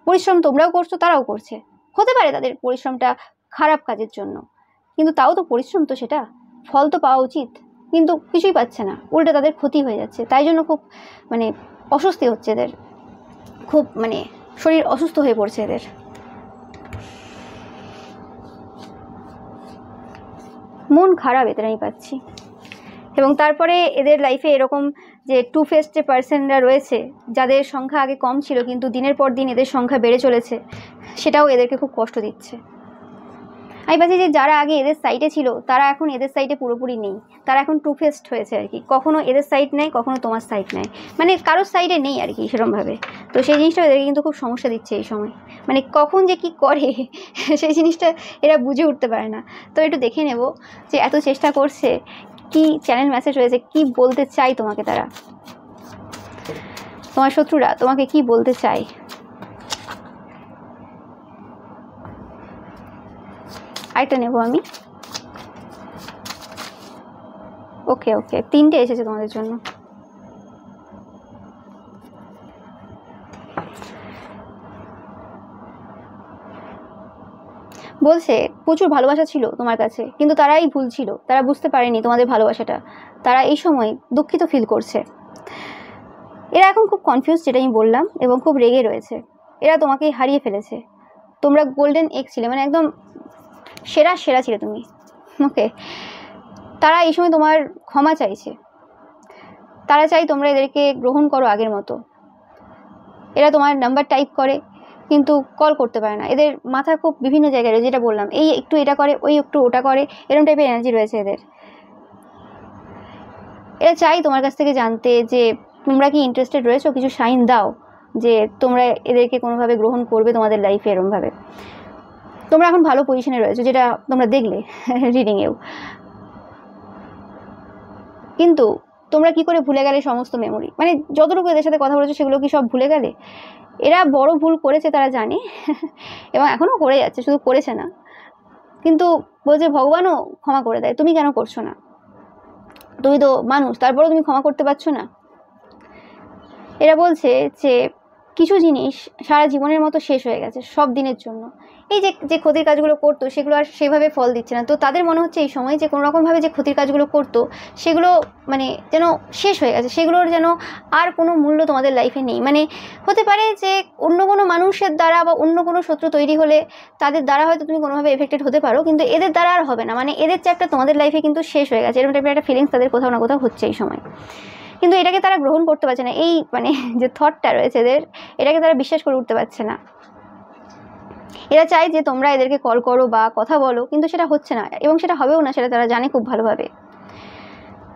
পরিশ্রম তোমরাও করছো, তারাও করছে। হতে পারে তাদের পরিশ্রমটা খারাপ কাজের জন্য, কিন্তু তাও তো পরিশ্রম, তো সেটা ফল তো পাওয়া উচিত, কিন্তু কিছুই পাচ্ছে না, উল্টে তাদের ক্ষতি হয়ে যাচ্ছে। তাই জন্য খুব মানে অস্বস্তি হচ্ছে এদের, খুব মানে শরীর অসুস্থ হয়ে পড়ছে এদের। মন খারাপ এদের আমি পাচ্ছি। এবং তারপরে এদের লাইফে এরকম যে টু ফেসড যে পার্সনরা রয়েছে, যাদের সংখ্যা আগে কম ছিল কিন্তু দিনের পর দিন এদের সংখ্যা বেড়ে চলেছে, সেটাও এদেরকে খুব কষ্ট দিচ্ছে। আমি পাচ্ছি যে যারা আগে এদের সাইডে ছিল, তারা এখন এদের সাইডে পুরোপুরি নেই, তারা এখন টু ফেসড হয়েছে আর কি। কখনো এদের সাইড নেয়, কখনো তোমার সাইড নেয়, মানে কারোর সাইডে নেই আর কি সেরকমভাবে। তো সেই জিনিসটা এদেরকে কিন্তু খুব সমস্যা দিচ্ছে এই সময়, মানে কখন যে কি করে সেই জিনিসটা এরা বুঝে উঠতে পারে না। তো একটু দেখে নেব যে এত চেষ্টা করছে, কি চ্যানেল মেসেজ রয়েছে, কি বলতে চাই তোমাকে তারা, তোমার শত্রুরা তোমাকে কি বলতে চায়। আরেকটা নেব আমি। ওকে ওকে, 3টে এসেছে তোমাদের জন্য। বলছে প্রচুর ভালোবাসা ছিল তোমার কাছে, কিন্তু তারাই ভুল ছিল, তারা বুঝতে পারেনি তোমাদের ভালোবাসাটা, তারা এই সময় দুঃখিত ফিল করছে। এরা এখন খুব কনফিউজ, যেটা আমি বললাম, এবং খুব রেগে রয়েছে। এরা তোমাকে হারিয়ে ফেলেছে। তোমরা গোল্ডেন এগ ছিলে, মানে একদম সেরা সেরা ছিলে তুমি, ওকে। তারা এই সময় তোমার ক্ষমা চাইছে, তারা চাই তোমরা এদেরকে গ্রহণ করো আগের মতো। এরা তোমার নাম্বার টাইপ করে কিন্তু কল করতে পারে না, এদের মাথা খুব বিভিন্ন জায়গায় রয়েছে, যেটা বললাম, এই একটু এটা করে, ওই একটু ওটা করে, এরকম টাইপের এনার্জি রয়েছে এদের। এরা চাই তোমার কাছ থেকে জানতে যে তোমরা কি ইন্টারেস্টেড রয়েছো, কিছু সাইন দাও যে তোমরা এদেরকে কোনোভাবে গ্রহণ করবে তোমাদের লাইফে এরকমভাবে। তোমরা এখন ভালো পজিশনে রয়েছো, যেটা তোমরা দেখলে রিডিংয়েও। কিন্তু তোমরা কি করে ভুলে গেলে সমস্ত মেমোরি? মানে যতটুকু এদের সাথে কথা বলেছো সেগুলো কি সব ভুলে গেলে? এরা বড় ভুল করেছে, তারা জানে এবং এখনও করে যাচ্ছে, শুধু করেছে না। কিন্তু বলছে ভগবানও ক্ষমা করে দেয়, তুমি কেন করছো না? তুমি তো মানুষ, তারপরেও তুমি ক্ষমা করতে পারছো না। এরা বলছে যে কিছু জিনিস সারা জীবনের মতো শেষ হয়ে গেছে, সব দিনের জন্য। এই যে যে ক্ষতির কাজগুলো করতো সেগুলো আর সেভাবে ফল দিচ্ছে না। তো তাদের মনে হচ্ছে এই সময় যে কোনো রকমভাবে যে ক্ষতির কাজগুলো করতো সেগুলো মানে যেন শেষ হয়ে গেছে, সেগুলোর যেন আর কোনো মূল্য তোমাদের লাইফে নেই। মানে হতে পারে যে অন্য কোনো মানুষের দ্বারা বা অন্য কোনো শত্রু তৈরি হলে তাদের দ্বারা হয়তো তুমি কোনোভাবে এফেক্টেড হতে পারো, কিন্তু এদের দ্বারা আর হবে না। মানে এদের চ্যাপ্টার তোমাদের লাইফে কিন্তু শেষ হয়ে গেছে, এরকম টাইপের একটা ফিলিংস তাদের কোথাও না কোথাও হচ্ছে এই সময়। কিন্তু এটাকে তারা গ্রহণ করতে পারছে না, এই মানে যে থটটা রয়েছে এদের, এটাকে তারা বিশ্বাস করে উঠতে পারছে না। এরা চায় যে তোমরা এদেরকে কল করো বা কথা বলো, কিন্তু সেটা হচ্ছে না এবং সেটা হবেও না, সেটা তারা জানে খুব ভালোভাবে।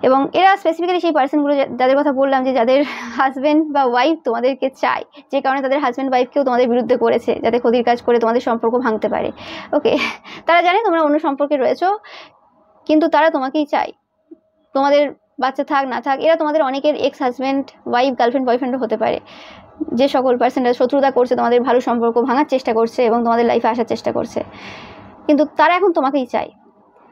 এবং এরা স্পেসিফিক্যালি সেই পার্সনগুলো যাদের কথা বললাম, যে যাদের হাজব্যান্ড বা ওয়াইফ তোমাদেরকে চায়, যে কারণে তাদের হাজব্যান্ড ওয়াইফকেও তোমাদের বিরুদ্ধে করেছে, যাতে ক্ষতির কাজ করে তোমাদের সম্পর্ক ভাঙতে পারে। ওকে, তারা জানে তোমরা অন্য সম্পর্কে রয়েছো, কিন্তু তারা তোমাকেই চায়। তোমাদের বাচ্চা থাক না থাক, এরা তোমাদের অনেকের এক্স হাজব্যান্ড ওয়াইফ গার্লফ্রেন্ড বয়ফ্রেন্ডও হতে পারে। যে সকল পার্সনরা শত্রুতা করছে, তোমাদের ভালো সম্পর্ক ভাঙার চেষ্টা করছে এবং তোমাদের লাইফে আসার চেষ্টা করছে, কিন্তু তারা এখন তোমাকেই চায়।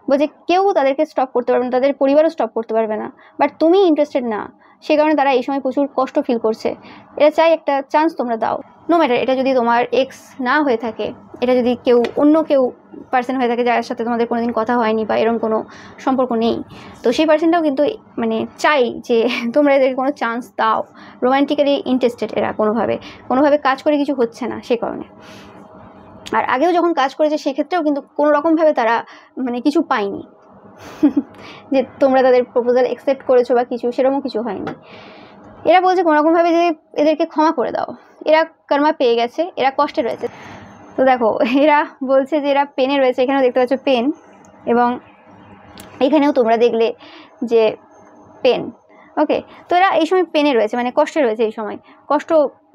বলছে কেউ তাদেরকে স্টপ করতে পারবে না, তাদের পরিবারও স্টপ করতে পারবে না, বাট তুমি ইন্টারেস্টেড না, সে কারণে তারা এই সময় প্রচুর কষ্ট ফিল করছে। এরা চাই একটা চান্স তোমরা দাও। নো ম্যাটার এটা যদি তোমার এক্স না হয়ে থাকে, এটা যদি অন্য কেউ পার্সন হয়ে থাকে যার সাথে তোমাদের কোনোদিন কথা হয়নি বা এরকম কোনো সম্পর্ক নেই, তো সেই পার্সনটাও কিন্তু মানে চাই যে তোমরা এদের কোনো চান্স দাও। রোম্যান্টিক্যালি ইন্টারেস্টেড এরা, কোনোভাবে কাজ করে কিছু হচ্ছে না সে কারণে। আর আগেও যখন কাজ করেছে সেক্ষেত্রেও কিন্তু কোনো রকমভাবে তারা মানে কিছু পায়নি যে তোমরা তাদের প্রপোজাল অ্যাকসেপ্ট করেছো বা কিছু, সেরকমও কিছু হয়নি। এরা বলছে কোনো রকমভাবে যে এদেরকে ক্ষমা করে দাও, এরা কর্মা পেয়ে গেছে, এরা কষ্টে রয়েছে। তো দেখো এরা বলছে যে এরা পেনে রয়েছে, এখানেও দেখতে পাচ্ছ পেন, এবং এখানেও তোমরা দেখলে যে পেন। ওকে, তো এরা এই সময় পেনে রয়েছে, মানে কষ্টে রয়েছে, এই সময় কষ্ট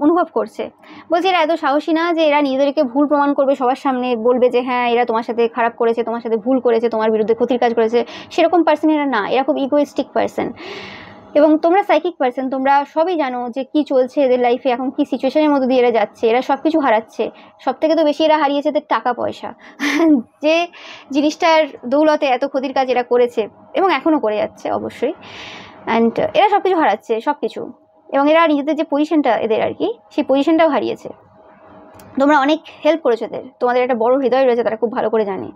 অনুভব করছে। বলছে এরা এত সাহসী না যে এরা নিজেদেরকে ভুল প্রমাণ করবে, সবার সামনে বলবে যে হ্যাঁ এরা তোমার সাথে খারাপ করেছে, তোমার সাথে ভুল করেছে, তোমার বিরুদ্ধে ক্ষতির কাজ করেছে, সেরকম পার্সন এরা না। এরা খুব ইগোইস্টিক পার্সন, এবং তোমরা সাইকিক পার্সন, তোমরা সবই জানো যে কি চলছে এদের লাইফে, এখন কি সিচুয়েশনের মধ্যে দিয়ে এরা যাচ্ছে। এরা সব কিছু হারাচ্ছে, সব থেকে তো বেশি এরা হারিয়েছে এদের টাকা পয়সা যে জিনিসটার দৌলতে এত ক্ষতির কাজ এরা করেছে এবং এখনও করে যাচ্ছে অবশ্যই। অ্যান্ড এরা সব কিছু হারাচ্ছে, সব কিছু, এবং এরা নিজেদের যে পজিশনটা এদের আর কি, সেই পজিশনটাও হারিয়েছে। তোমরা অনেক হেল্প করেছো এদের, তোমাদের একটা বড় হৃদয় রয়েছে, তারা খুব ভালো করে জানে।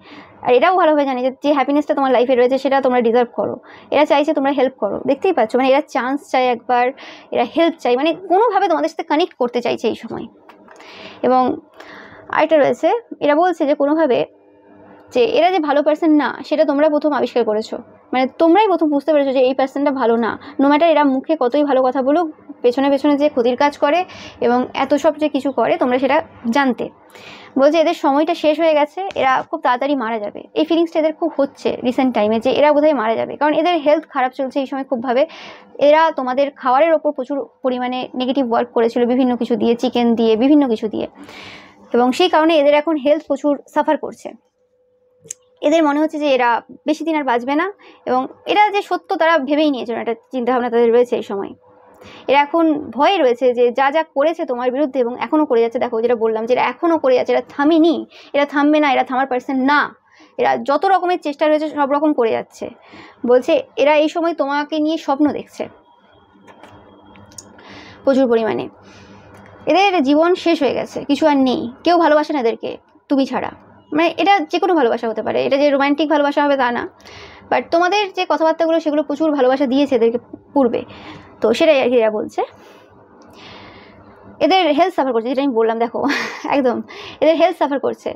আর এটাও ভালোভাবে জানে যে হ্যাপিনেসটা তোমার লাইফে রয়েছে সেটা তোমরা ডিজার্ভ করো। এরা চাইছে তোমরা হেল্প করো, দেখতেই পাচ্ছ, মানে এরা চান্স চাই একবার, এরা হেল্প চাই, মানে কোনোভাবে তোমাদের সাথে কানেক্ট করতে চাইছে এই সময়। এবং আরেকটা রয়েছে, এরা বলছে যে কোনোভাবে যে এরা যে ভালো পার্সন না সেটা তোমরা প্রথম আবিষ্কার করেছো, মানে তোমরাই প্রথম বুঝতে পেরেছো যে এই পার্সনটা ভালো না। নো ম্যাটার এরা মুখে কতই ভালো কথা বলুক, পেছনে পেছনে যে ক্ষতির কাজ করে এবং এত সব যে কিছু করে তোমরা সেটা জানতে। বলছে এদের সময়টা শেষ হয়ে গেছে, এরা খুব তাড়াতাড়ি মারা যাবে। এই ফিলিংসটা এদের খুব হচ্ছে রিসেন্ট টাইমে, যে এরা বোধহয় মারা যাবে, কারণ এদের হেলথ খারাপ চলছে এই সময় খুবভাবে। এরা তোমাদের খাবারের ওপর প্রচুর পরিমাণে নেগেটিভ ওয়ার্ক করেছিল, বিভিন্ন কিছু দিয়ে, চিকেন দিয়ে, বিভিন্ন কিছু দিয়ে, এবং সেই কারণে এদের এখন হেলথ প্রচুর সাফার করছে। এদের মনে হচ্ছে যে এরা বেশি দিন আর বাঁচবে না, এবং এরা যে সত্য তারা ভেবেই নিয়েছে, একটা চিন্তাভাবনা তাদের রয়েছে এই সময়। এরা এখন ভয়ে রয়েছে যে যা যা করেছে তোমার বিরুদ্ধে এবং এখনও করে যাচ্ছে, দেখো যেটা বললাম যে এরা এখনও করে যাচ্ছে, এরা থামেনি, এরা থামবে না, এরা থামার পার্সন না। এরা যত রকমের চেষ্টা রয়েছে সব রকম করে যাচ্ছে। বলছে এরা এই সময় তোমাকে নিয়ে স্বপ্ন দেখছে প্রচুর পরিমাণে। এদের জীবন শেষ হয়ে গেছে, কিছু আর নেই, কেউ ভালোবাসে না এদেরকে তুমি ছাড়া। মানে এটা যে কোনো ভালোবাসা হতে পারে, এটা যে রোম্যান্টিক ভালোবাসা হবে তা না, বাট তোমাদের যে কথাবার্তাগুলো সেগুলো প্রচুর ভালোবাসা দিয়েছে এদেরকে পূর্বে, তো সেটাই আর কি এরা বলছে। এদের হেলথ সাফার করছে, যেটা আমি বললাম, দেখো একদম এদের হেলথ সাফার করছে।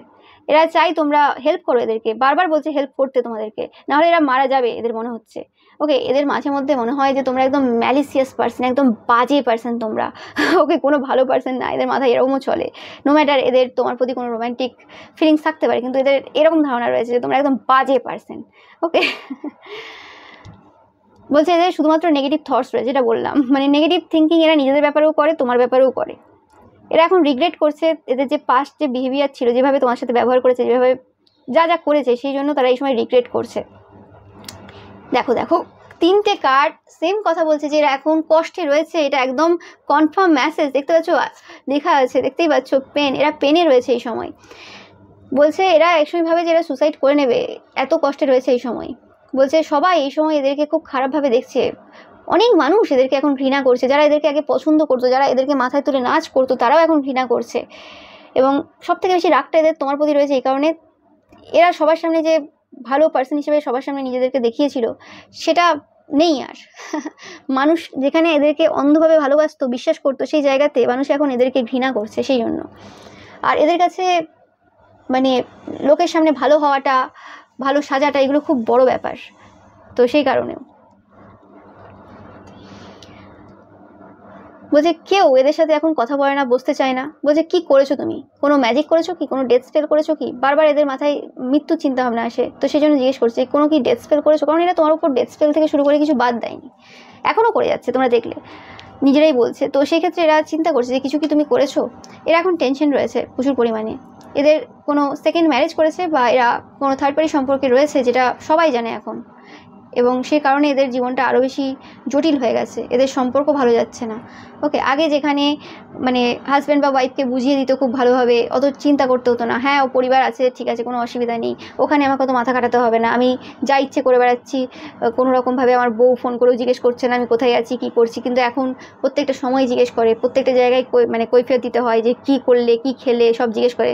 এরা চাই তোমরা হেল্প করো এদেরকে, বারবার বলছে হেল্প করতে তোমাদেরকে, নাহলে এরা মারা যাবে এদের মনে হচ্ছে। ওকে, এদের মাঝে মধ্যে মনে হয় যে তোমরা একদম ম্যালিসিয়াস পার্সন, একদম বাজে পার্সন তোমরা। ওকে, কোনো ভালো পার্সন না, এদের মাথায় এরকমও চলে। নো ম্যাটার এদের তোমার প্রতি কোনো রোম্যান্টিক ফিলিংস থাকতে পারে, কিন্তু এদের এরকম ধারণা রয়েছে যে তোমরা একদম বাজে পার্সন। ওকে, বলছে এদের শুধুমাত্র নেগেটিভ থটস রয়েছে, যেটা বললাম, মানে নেগেটিভ থিঙ্কিং এরা নিজেদের ব্যাপারেও করে, তোমার ব্যাপারেও করে। এরা এখন রিগ্রেট করছে এদের যে পাস্ট যে বিহেভিয়ার ছিল, যেভাবে তোমার সাথে ব্যবহার করেছে, যেভাবে যা যা করেছে, সেই জন্য তারা এই সময় রিগ্রেট করছে। দেখো দেখো 3টে কার্ড সেম কথা বলছে যে এরা এখন কষ্টে রয়েছে, এটা একদম কনফার্ম মেসেজ। দেখতে পাচ্ছ লেখা আছে, দেখতেই পাচ্ছ পেন, এরা পেনে রয়েছে এই সময়। বলছে এরা একসময় ভাবে যে এরা সুসাইড করে নেবে, এত কষ্টে রয়েছে এই সময়। বলছে সবাই এই সময় এদেরকে খুব খারাপভাবে দেখছে, অনেক মানুষ এদেরকে এখন ঘৃণা করছে, যারা এদেরকে আগে পছন্দ করতো, যারা এদেরকে মাথায় তুলে নাচ করতো, তারাও এখন ঘৃণা করছে। এবং সবথেকে বেশি রাগটা এদের তোমার প্রতি রয়েছে এই কারণে, এরা সবার সামনে যে ভালো পার্সন হিসেবে সবার সামনে নিজেদেরকে দেখিয়েছিল, সেটা নেই আর। মানুষ যেখানে এদেরকে অন্ধভাবে ভালোবাসতো, বিশ্বাস করতো, সেই জায়গাতে মানুষ এখন এদেরকে ঘৃণা করছে সেই জন্য। আর এদের কাছে মানে লোকের সামনে ভালো হওয়াটা, ভালো সাজাটা, এগুলো খুব বড় ব্যাপার। তো সেই কারণেও বলছে কেউ এদের সাথে এখন কথা বলে না, বসতে চায় না। বলছে কি করেছো তুমি, কোনো ম্যাজিক করেছো কি, কোনো ডেথ স্পেল করেছো কি? বারবার এদের মাথায় মৃত্যু চিন্তা ভাবনা আসে, তো সেই জন্য জিজ্ঞেস করছে কোনো কি ডেথ স্পেল করেছো, কারণ এরা তোমার উপর ডেথ স্পেল থেকে শুরু করে কিছু বাদ দেয়নি, এখনও করে যাচ্ছে, তোমরা দেখলে নিজেরাই বলছে। তো সেই ক্ষেত্রে এরা চিন্তা করছে যে কিছু কি তুমি করেছো। এরা এখন টেনশন রয়েছে প্রচুর পরিমাণে, এদের কোনো সেকেন্ড ম্যারেজ করেছে বা এরা কোনো থার্ড পার্টি সম্পর্কে রয়েছে, যেটা সবাই জানে এখন, এবং সে কারণে এদের জীবনটা আরও বেশি জটিল হয়ে গেছে, এদের সম্পর্ক ভালো যাচ্ছে না। ওকে, আগে যেখানে মানে হাজব্যান্ড বা ওয়াইফকে বুঝিয়ে দিত খুব ভালোভাবে, অত চিন্তা করতে হতো না, হ্যাঁ ও পরিবার আছে, ঠিক আছে, কোনো অসুবিধা নেই, ওখানে আমাকে তো মাথা কাটাতে হবে না, আমি যা ইচ্ছে করে বেড়াচ্ছি, কোনো রকমভাবে আমার বউ ফোন করেও জিজ্ঞেস করছে না আমি কোথায় আছি, কী করছি। কিন্তু এখন প্রত্যেকটা সময় জিজ্ঞেস করে, প্রত্যেকটা জায়গায় মানে কৈফিয়ত দিতে হয় যে কী করলে, কী খেলে, সব জিজ্ঞেস করে,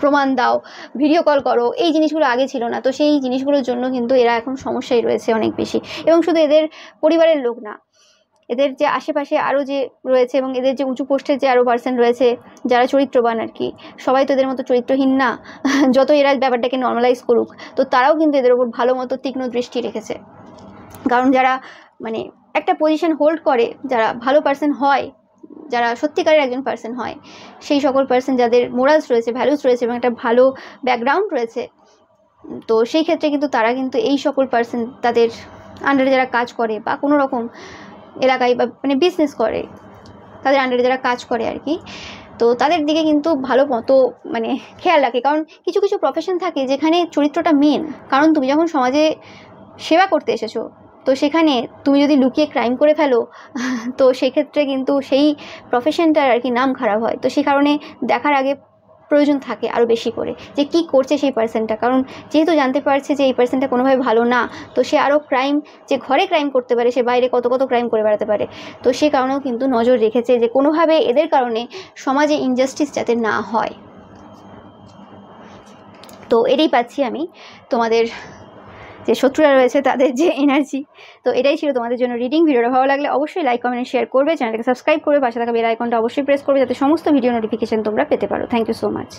প্রমাণ দাও, ভিডিও কল করো। এই জিনিসগুলো আগে ছিল না, তো সেই জিনিসগুলোর জন্য কিন্তু এরা এখন সমস্যায় রয়েছে অনেক বেশি। এবং শুধু এদের পরিবারের লোক না, এদের যে আশেপাশে আরও যে রয়েছে, এবং এদের যে উঁচু পোস্টের যে আরও পার্সন রয়েছে যারা চরিত্রবান আর কি, সবাই তো এদের মতো চরিত্রহীন না। যত এরা ব্যাপারটাকে নর্মালাইজ করুক, তো তারাও কিন্তু এদের ওপর ভালো মতো তীক্ষ্ণ দৃষ্টি রেখেছে। কারণ যারা মানে একটা পজিশন হোল্ড করে, যারা ভালো পার্সন হয়, যারা সত্যিকারের একজন পার্সন হয়, সেই সকল পার্সন যাদের মোরালস রয়েছে, ভ্যালুস রয়েছে, এবং একটা ভালো ব্যাকগ্রাউন্ড রয়েছে, তো সেই ক্ষেত্রে কিন্তু তারা কিন্তু এই সকল পার্সন, তাদের আন্ডারে যারা কাজ করে বা কোনো রকম এলাকায় বা মানে বিজনেস করে, তাদের আন্ডারে যারা কাজ করে আর কি, তো তাদের দিকে কিন্তু ভালো মতো মানে খেয়াল রাখে। কারণ কিছু কিছু প্রফেশন থাকে যেখানে চরিত্রটা মেন। কারণ তুমি যখন সমাজে সেবা করতে এসেছো, তো সেখানে তুমি যদি লুকিয়ে ক্রাইম করে ফেলো, তো সেক্ষেত্রে কিন্তু সেই প্রফেশনটার আর কি নাম খারাপ হয়। তো সেই কারণে দেখার আগে প্রয়োজন থাকে আরও বেশি করে যে কী করছে সেই পার্সনটা। কারণ যেহেতু জানতে পারছে যে এই পার্সনটা কোনোভাবে ভালো না, তো সে আরও ক্রাইম, যে ঘরে ক্রাইম করতে পারে, সে বাইরে কত কত ক্রাইম করে বেড়াতে পারে। তো সে কারণেও কিন্তু নজর রেখেছে যে কোনোভাবে এদের কারণে সমাজে ইনজাস্টিস যাতে না হয়। তো এটাই পাচ্ছি আমি তোমাদের যে শত্রুরা রয়েছে তাদের যে এনার্জি। তো এটাই ছিল তোমাদের জন্য রিডিং। ভিডিওটা ভালো লাগলে অবশ্যই লাইক, কমেন্ট, শেয়ার করবে, চ্যানেলটাকে সাবস্ক্রাইব করবে, পাশে থাকা বেল আইকনটা অবশ্যই প্রেস করবে যাতে সমস্ত ভিডিও নোটিফিকেশন তোমরা পেতে পারো। Thank you so much.